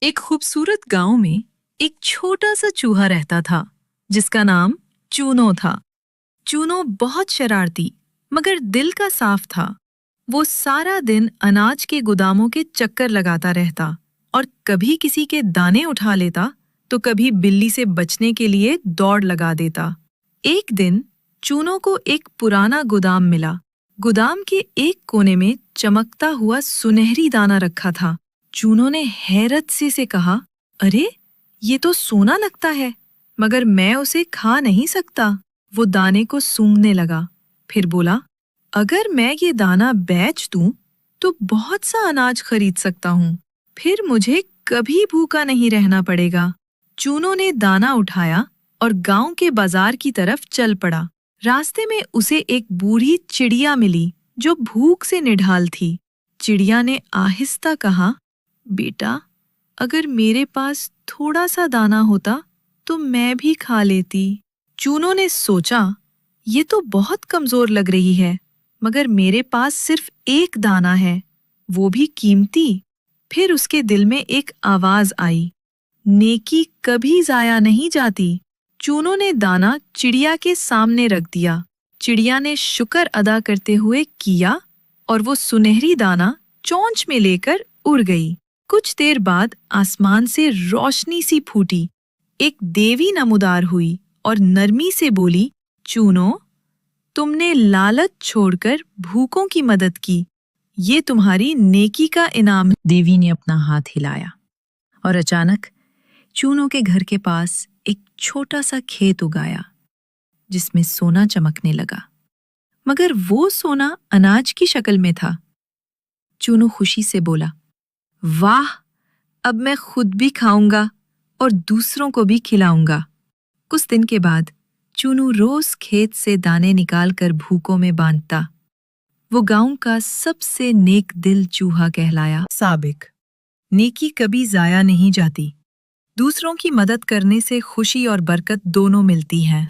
एक खूबसूरत गांव में एक छोटा सा चूहा रहता था जिसका नाम चूनो था। चूनो बहुत शरारती मगर दिल का साफ था। वो सारा दिन अनाज के गोदामों के चक्कर लगाता रहता और कभी किसी के दाने उठा लेता तो कभी बिल्ली से बचने के लिए दौड़ लगा देता। एक दिन चूनो को एक पुराना गोदाम मिला। गोदाम के एक कोने में चमकता हुआ सुनहरी दाना रखा था। चूनो ने हैरत से कहा, अरे ये तो सोना लगता है, मगर मैं उसे खा नहीं सकता। वो दाने को सूंघने लगा, फिर बोला, अगर मैं ये दाना बेच दूं तो बहुत सा अनाज खरीद सकता हूँ, फिर मुझे कभी भूखा नहीं रहना पड़ेगा। चूनो ने दाना उठाया और गांव के बाजार की तरफ चल पड़ा। रास्ते में उसे एक बूढ़ी चिड़िया मिली जो भूख से निढाल थी। चिड़िया ने आहिस्ता कहा, बेटा, अगर मेरे पास थोड़ा सा दाना होता तो मैं भी खा लेती। चूनो ने सोचा, ये तो बहुत कमजोर लग रही है, मगर मेरे पास सिर्फ एक दाना है, वो भी कीमती। फिर उसके दिल में एक आवाज आई, नेकी कभी जाया नहीं जाती। चूनो ने दाना चिड़िया के सामने रख दिया। चिड़िया ने शुक्र अदा करते हुए किया और वो सुनहरी दाना चोंच में लेकर उड़ गई। कुछ देर बाद आसमान से रोशनी सी फूटी। एक देवी नमूदार हुई और नरमी से बोली, चूनो, तुमने लालच छोड़कर भूखों की मदद की, ये तुम्हारी नेकी का इनाम। देवी ने अपना हाथ हिलाया और अचानक चूनो के घर के पास एक छोटा सा खेत उगाया जिसमें सोना चमकने लगा, मगर वो सोना अनाज की शक्ल में था। चूनो खुशी से बोला, वाह, अब मैं खुद भी खाऊंगा और दूसरों को भी खिलाऊंगा। कुछ दिन के बाद चूनू रोज खेत से दाने निकालकर भूखों में बांटता। वो गांव का सबसे नेक दिल चूहा कहलाया। साबिक, नेकी कभी जाया नहीं जाती। दूसरों की मदद करने से खुशी और बरकत दोनों मिलती हैं।